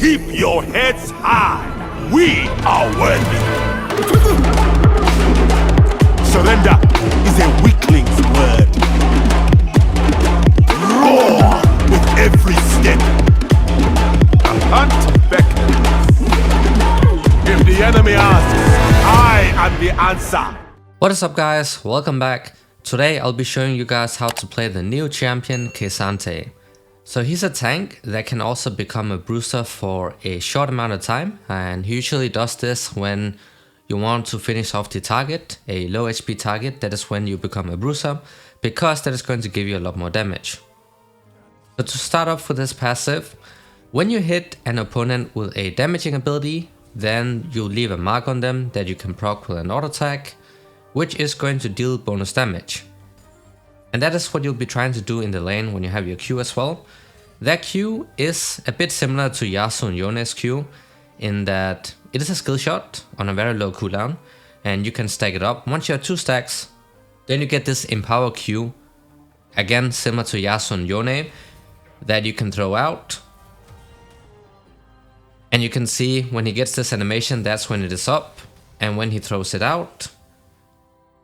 Keep your heads high. We are worthy. Surrender is a weakling's word. Roar with every step. The hunt beckons. If the enemy asks, I am the answer. What is up, guys? Welcome back. Today I'll be showing you guys how to play the new champion SANTE. So he's a tank that can also become a bruiser for a short amount of time, and he usually does this when you want to finish off the target, a low HP target. That is when you become a bruiser, because that is going to give you a lot more damage. So to start off with this passive, when you hit an opponent with a damaging ability, then you leave a mark on them that you can proc with an auto attack, which is going to deal bonus damage. And that is what you'll be trying to do in the lane when you have your Q as well. That Q is a bit similar to Yasuo and Yone's Q in that it is a skill shot on a very low cooldown, and you can stack it up. Once you have 2 stacks, then you get this Empower Q, again similar to Yasuo and Yone, that you can throw out. And you can see when he gets this animation, that's when it is up, and when he throws it out,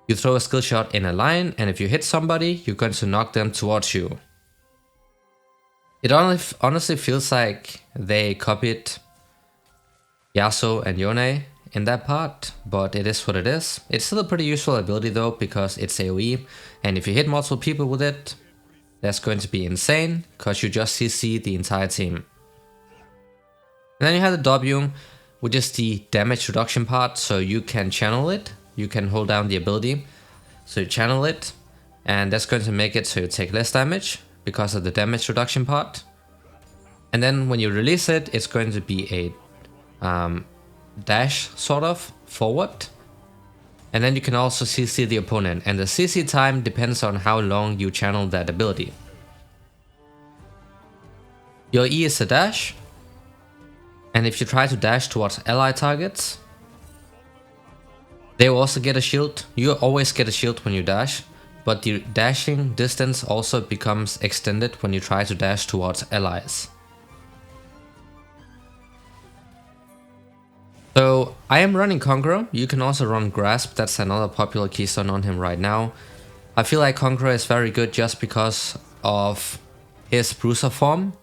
you throw a skill shot in a line, and if you hit somebody, you're going to knock them towards you. It honestly feels like they copied Yasuo and Yone in that part, but it is what it is. It's still a pretty useful ability though, because it's AoE, and if you hit multiple people with it, that's going to be insane, because you just CC the entire team. And then you have the W, which is the damage reduction part, so you can channel it. You can hold down the ability, so you channel it, and that's going to make it so you take less damage because of the damage reduction part. And then when you release it, it's going to be a dash sort of forward. And then you can also CC the opponent, and the CC time depends on how long you channel that ability. Your E is a dash, and if you try to dash towards ally targets, they will also get a shield. You always get a shield when you dash, but the dashing distance also becomes extended when you try to dash towards allies. So I am running Conqueror. You can also run Grasp. That's another popular keystone on him right now. I feel like Conqueror is very good just because of his bruiser form,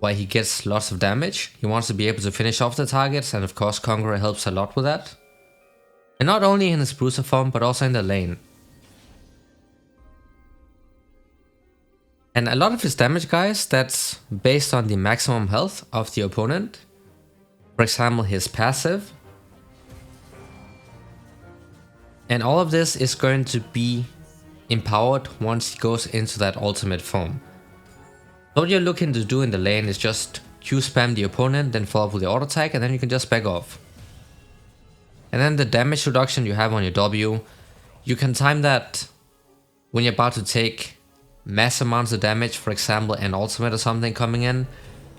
where he gets lots of damage. He wants to be able to finish off the targets, and of course Conqueror helps a lot with that. And not only in his bruiser form, but also in the lane. And a lot of his damage, guys, that's based on the maximum health of the opponent. For example, his passive. And all of this is going to be empowered once he goes into that ultimate form. So what you're looking to do in the lane is just Q spam the opponent, then follow up with the auto attack, and then you can just back off. And then the damage reduction you have on your W, you can time that when you're about to take mass amounts of damage, for example an ultimate or something coming in.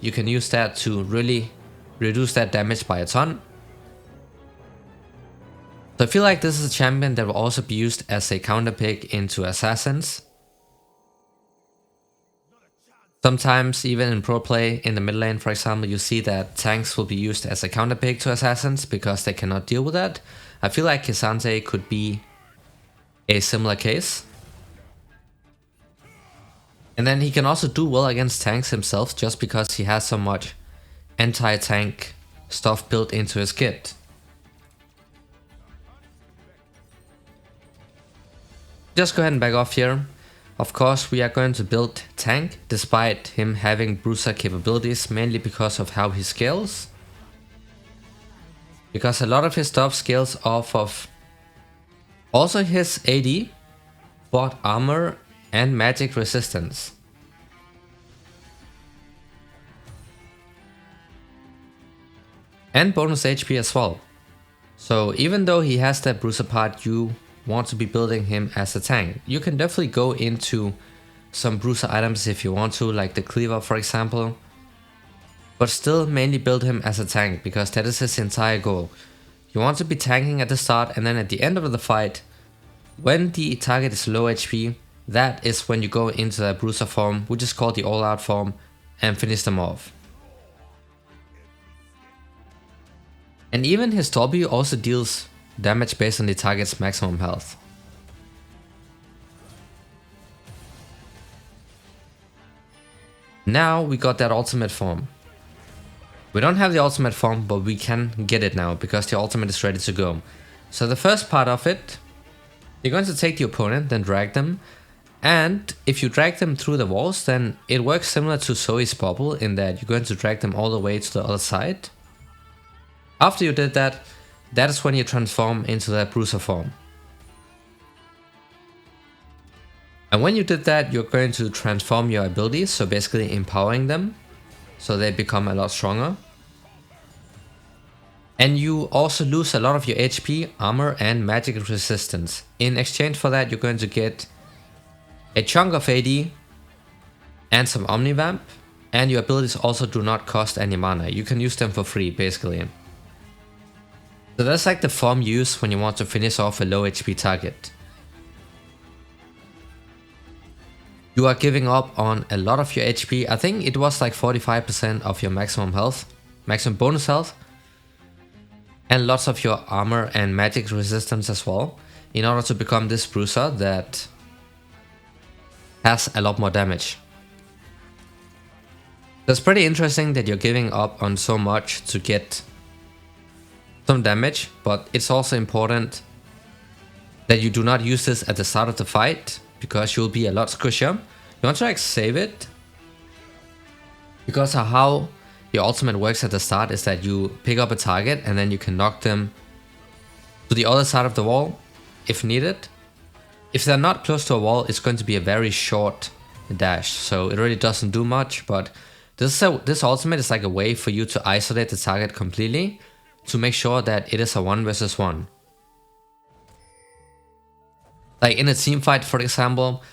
You can use that to really reduce that damage by a ton. So I feel like this is a champion that will also be used as a counter pick into assassins. Sometimes even in pro play in the mid lane, for example, you see that tanks will be used as a counter pick to assassins because they cannot deal with that. I feel like SANTE could be a similar case. And then he can also do well against tanks himself just because he has so much anti-tank stuff built into his kit. Just go ahead and back off here. Of course, we are going to build tank despite him having bruiser capabilities, mainly because of how he scales. Because a lot of his stuff scales off of also his AD, bot armor, and magic resistance. And bonus HP as well. So even though he has that bruiser part, you want to be building him as a tank. You can definitely go into some bruiser items if you want to, like the cleaver for example, but still mainly build him as a tank because that is his entire goal. You want to be tanking at the start, and then at the end of the fight, when the target is low HP, that is when you go into that bruiser form, which is called the all out form, and finish them off. And even his W also deals damage based on the target's maximum health. Now we got that ultimate form. We don't have the ultimate form, but we can get it now because the ultimate is ready to go. So the first part of it, you're going to take the opponent, then drag them. And if you drag them through the walls, then it works similar to Zoe's bubble in that you're going to drag them all the way to the other side. After you did that, that is when you transform into that bruiser form. And when you did that, you're going to transform your abilities, so basically empowering them, so they become a lot stronger. And you also lose a lot of your HP, armor, and magic resistance. In exchange for that, you're going to get a chunk of AD and some Omnivamp, and your abilities also do not cost any mana. You can use them for free, basically. So that's like the form you use when you want to finish off a low HP target. You are giving up on a lot of your HP. I think it was like 45% of your maximum health, maximum bonus health, and lots of your armor and magic resistance as well, in order to become this bruiser that has a lot more damage. That's pretty interesting that you're giving up on so much to get some damage, but it's also important that you do not use this at the start of the fight, because you'll be a lot squishier. You want to like save it, because of how your ultimate works at the start is that you pick up a target and then you can knock them to the other side of the wall if needed. If they're not close to a wall, it's going to be a very short dash, so it really doesn't do much, but this ultimate is like a way for you to isolate the target completely to make sure that it is a 1 versus 1. Like in a team fight, for example,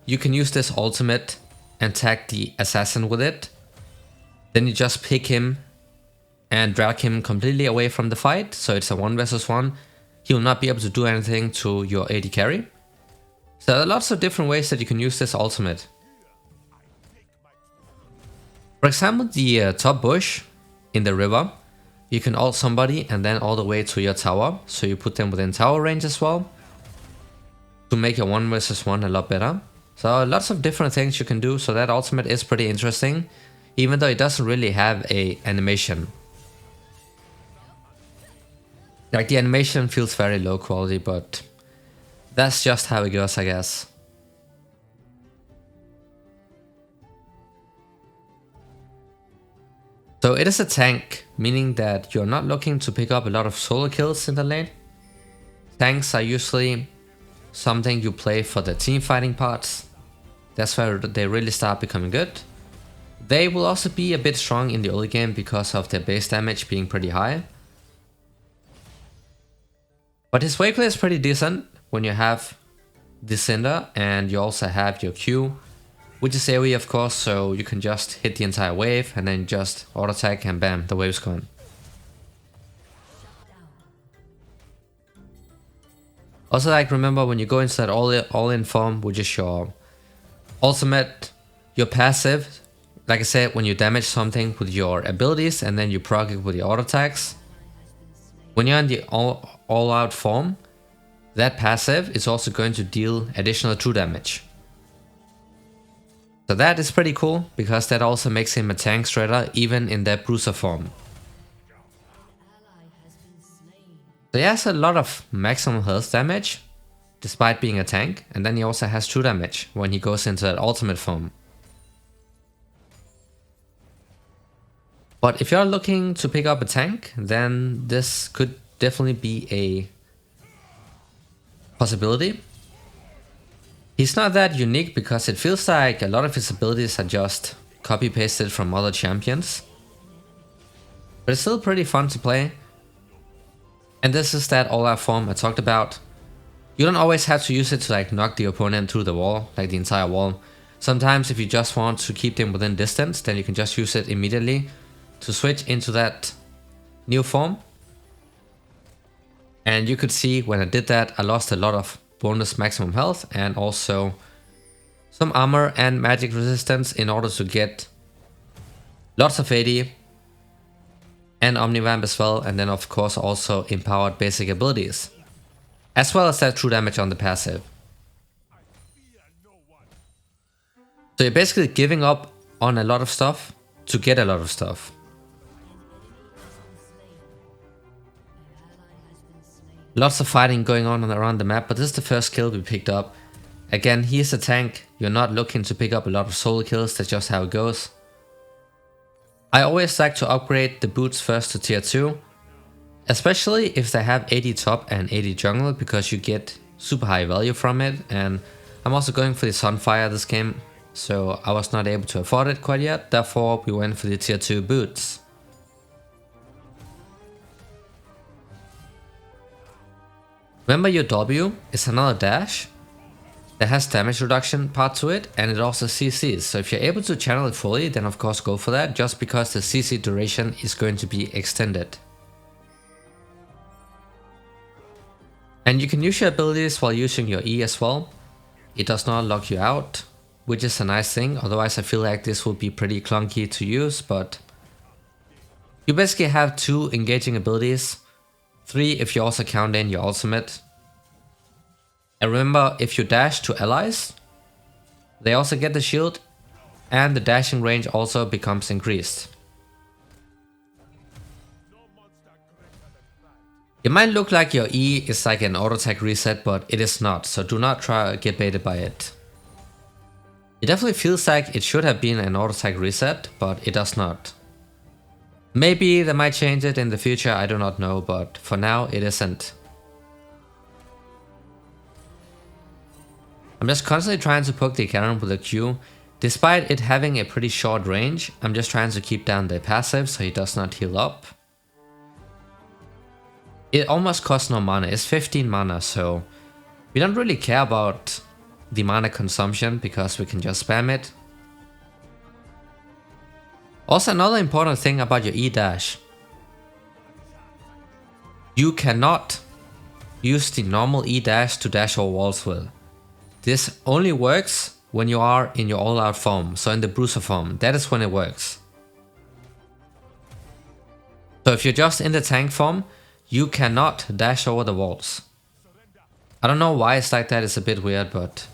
you can use this ultimate and tag the assassin with it. Then you just pick him and drag him completely away from the fight, so it's a 1 versus 1. He will not be able to do anything to your AD carry. So there are lots of different ways that you can use this ultimate. For example, the top bush in the river, you can ult somebody and then all the way to your tower, so you put them within tower range as well, to make your 1 versus 1 a lot better. So lots of different things you can do, so that ultimate is pretty interesting, even though it doesn't really have a animation. Like the animation feels very low quality, but that's just how it goes, I guess. So it is a tank, meaning that you're not looking to pick up a lot of solo kills in the lane. Tanks are usually something you play for the team fighting parts. That's where they really start becoming good. They will also be a bit strong in the early game because of their base damage being pretty high. But his wave play is pretty decent when you have the Cinder and you also have your Q, which is AoE of course, so you can just hit the entire wave and then just auto attack and bam, the wave's gone. Also, like, remember when you go into that all-in form, which is your ultimate, your passive, like I said, when you damage something with your abilities and then you proc it with your auto attacks. When you're in the all-out form, that passive is also going to deal additional true damage. So that is pretty cool, because that also makes him a tank shredder even in that bruiser form. So he has a lot of maximum health damage, despite being a tank, and then he also has true damage when he goes into that ultimate form. But if you're looking to pick up a tank, then this could definitely be a possibility. He's not that unique because it feels like a lot of his abilities are just copy-pasted from other champions. But it's still pretty fun to play. And this is that all-out form I talked about. You don't always have to use it to like knock the opponent through the wall, like the entire wall. Sometimes if you just want to keep them within distance, then you can just use it immediately to switch into that new form. And you could see when I did that, I lost a lot of bonus maximum health and also some armor and magic resistance in order to get lots of AD and Omnivamp as well, and then of course also empowered basic abilities, as well as that true damage on the passive. So you're basically giving up on a lot of stuff to get a lot of stuff. Lots of fighting going on around the map, but this is the first kill we picked up. Again, he's a tank, you're not looking to pick up a lot of solo kills, that's just how it goes. I always like to upgrade the boots first to tier 2, especially if they have 80 top and 80 jungle, because you get super high value from it. And I'm also going for the Sunfire this game, so I was not able to afford it quite yet, therefore we went for the tier 2 boots. Remember, your W is another dash that has damage reduction part to it, and it also CCs, so if you're able to channel it fully, then of course go for that, just because the CC duration is going to be extended. And you can use your abilities while using your E as well. It does not lock you out, which is a nice thing, otherwise I feel like this would be pretty clunky to use, but you basically have 2 engaging abilities, 3 if you also count in your ultimate. And remember, if you dash to allies, they also get the shield, and the dashing range also becomes increased. It might look like your E is like an auto attack reset, but it is not, so do not try to get baited by it. It definitely feels like it should have been an auto attack reset, but it does not. Maybe they might change it in the future, I do not know, but for now it isn't. I'm just constantly trying to poke the cannon with a Q. Despite it having a pretty short range, I'm just trying to keep down the passive so he does not heal up. It almost costs no mana, it's 15 mana, so we don't really care about the mana consumption because we can just spam it. Also, another important thing about your E dash. You cannot use the normal E dash to dash over walls with. This only works when you are in your all-out form, so in the bruiser form, that is when it works. So if you're just in the tank form, you cannot dash over the walls. I don't know why it's like that, it's a bit weird, but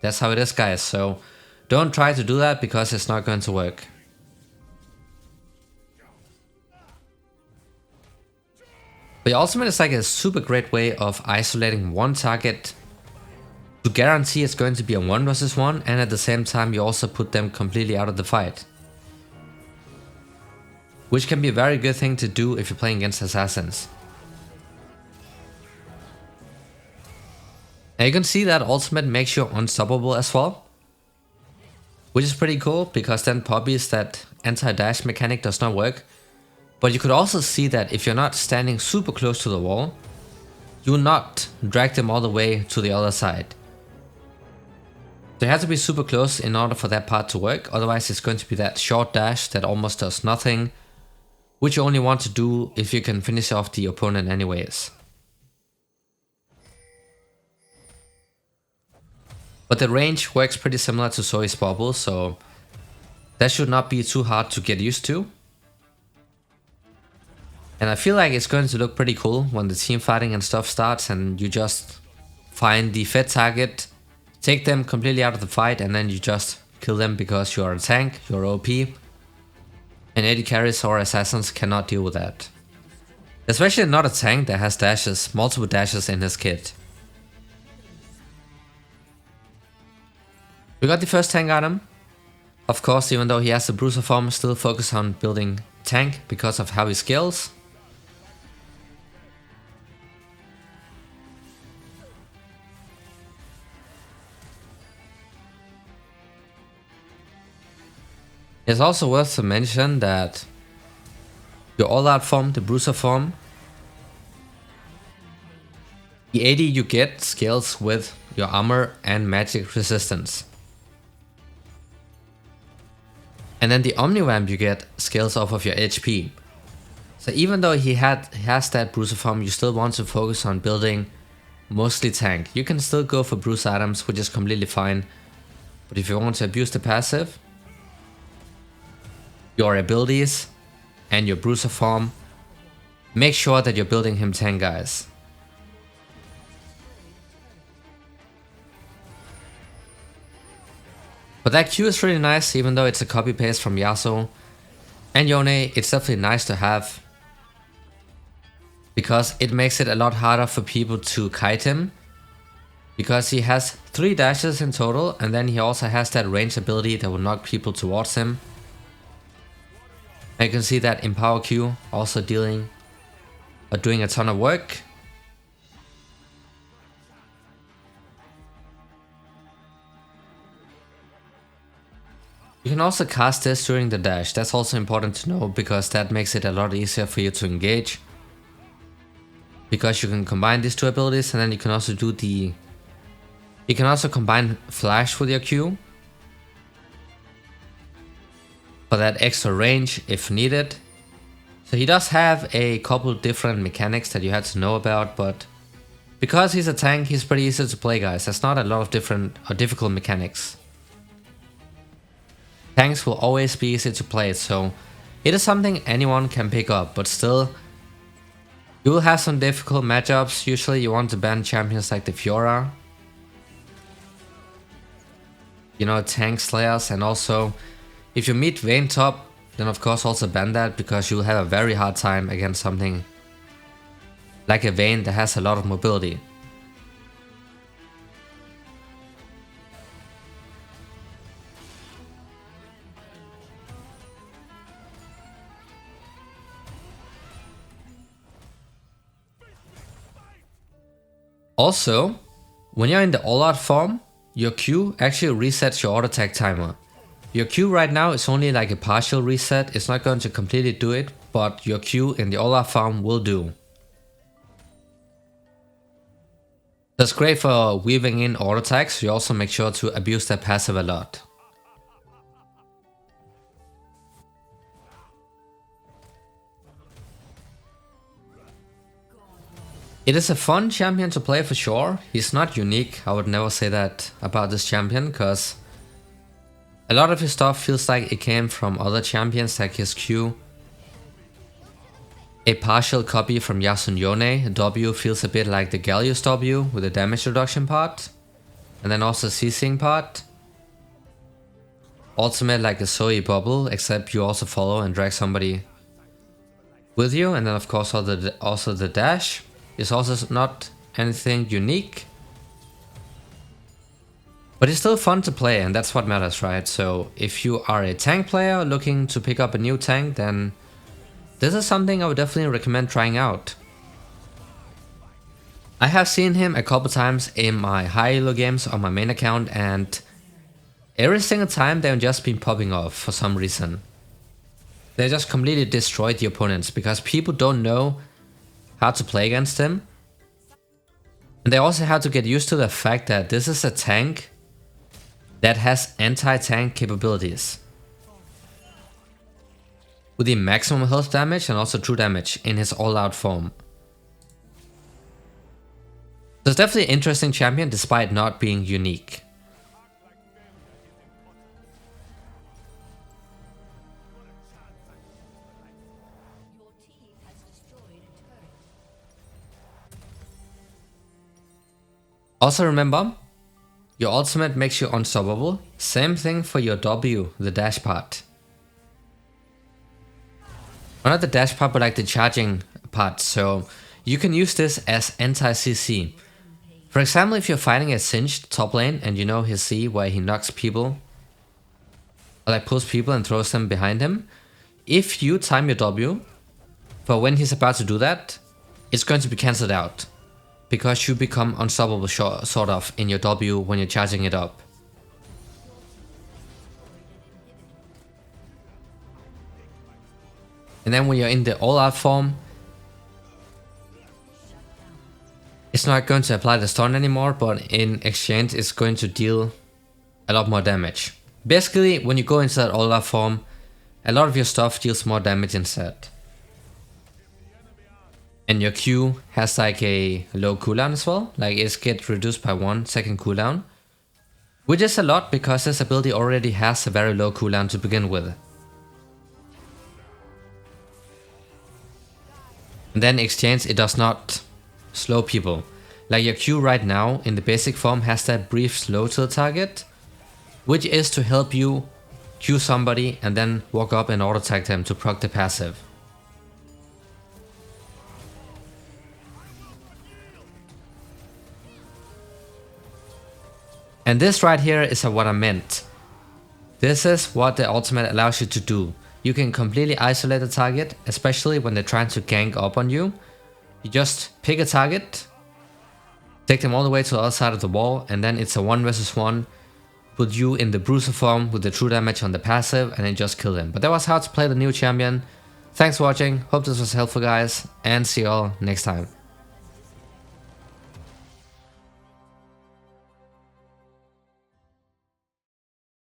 that's how it is, guys, so don't try to do that because it's not going to work. But your ultimate is like a super great way of isolating one target to guarantee it's going to be a 1 versus 1, and at the same time you also put them completely out of the fight. Which can be a very good thing to do if you're playing against assassins. Now you can see that ultimate makes you unstoppable as well. Which is pretty cool, because then Poppy's that anti-dash mechanic does not work. But you could also see that if you're not standing super close to the wall, you will not drag them all the way to the other side. So you have to be super close in order for that part to work, otherwise it's going to be that short dash that almost does nothing, which you only want to do if you can finish off the opponent anyways. But the range works pretty similar to Zoe's bubble, so that should not be too hard to get used to. And I feel like it's going to look pretty cool when the team fighting and stuff starts and you just find the fed target, take them completely out of the fight, and then you just kill them because you're a tank, you're OP. And AD carries or assassins cannot deal with that. Especially not a tank that has dashes, multiple dashes in his kit. We got the first tank item. Of course, even though he has the bruiser form, still focus on building tank because of how he scales. It's also worth to mention that your all-out form, the bruiser form, the AD you get scales with your armor and magic resistance. And then the Omnivamp you get scales off of your HP. So even though he has that bruiser form, you still want to focus on building mostly tank. You can still go for bruise items, which is completely fine. But if you want to abuse the passive, your abilities, and your bruiser form, make sure that you're building him tank, guys. But that Q is really nice, even though it's a copy paste from Yasuo and Yone. It's definitely nice to have, because it makes it a lot harder for people to kite him, because he has 3 dashes in total, and then he also has that range ability that will knock people towards him. And you can see that Empower Q also doing a ton of work. You can also cast this during the dash. That's also important to know, because that makes it a lot easier for you to engage. Because you can combine these 2 abilities, and then you can also do the... You can also combine Flash with your Q for that extra range if needed. So he does have a couple different mechanics that you have to know about, but because he's a tank, he's pretty easy to play, guys. There's not a lot of different or difficult mechanics. Tanks will always be easy to play, so it is something anyone can pick up, but still, you will have some difficult matchups. Usually you want to ban champions like the Fiora, you know, tank slayers, and also if you meet Vayne top, then of course also ban that, because you'll have a very hard time against something like a Vayne that has a lot of mobility. Also, when you're in the all-out form, your Q actually resets your auto attack timer. Your Q right now is only like a partial reset, it's not going to completely do it, but your Q in the all-out form will do. That's great for weaving in auto attacks. You also make sure to abuse that passive a lot. It is a fun champion to play for sure. He's not unique, I would never say that about this champion, because a lot of his stuff feels like it came from other champions, like his Q. A partial copy from Yasuo Yone. W feels a bit like the Gallius W with the damage reduction part, and then also CCing part. Ultimate like a Zoe bubble, except you also follow and drag somebody with you, and then of course also the dash is also not anything unique. But it's still fun to play, and that's what matters, right? So if you are a tank player looking to pick up a new tank, then this is something I would definitely recommend trying out. I have seen him a couple times in my high elo games on my main account, and every single time they've just been popping off for some reason. They just completely destroyed the opponents, because people don't know how to play against him. And they also have to get used to the fact that this is a tank that has anti-tank capabilities, with the maximum health damage and also true damage in his all-out form. So it's definitely an interesting champion despite not being unique. Also remember, your ultimate makes you unstoppable. Same thing for your W, the dash part. Or not the dash part, but like the charging part. So you can use this as anti-CC. For example, if you're fighting a Singed top lane and you know his C where he knocks people, or like pulls people and throws them behind him, if you time your W for when he's about to do that, it's going to be cancelled out, because you become unstoppable sort of in your W when you're charging it up. And then when you're in the all-out form, it's not going to apply the stun anymore, but in exchange it's going to deal a lot more damage. Basically, when you go into that all-out form, a lot of your stuff deals more damage instead. And your Q has like a low cooldown as well, like it gets reduced by 1 second cooldown, which is a lot because this ability already has a very low cooldown to begin with. And then exchange, it does not slow people. Like your Q right now in the basic form has that brief slow to the target, which is to help you Q somebody and then walk up and auto attack them to proc the passive. And this right here is what I meant. This is what the ultimate allows you to do. You can completely isolate the target, especially when they're trying to gank up on you. You just pick a target, take them all the way to the other side of the wall, and then it's a 1 versus 1. Put you in the bruiser form with the true damage on the passive, and then just kill them. But that was how to play the new champion. Thanks for watching, hope this was helpful guys, and see you all next time.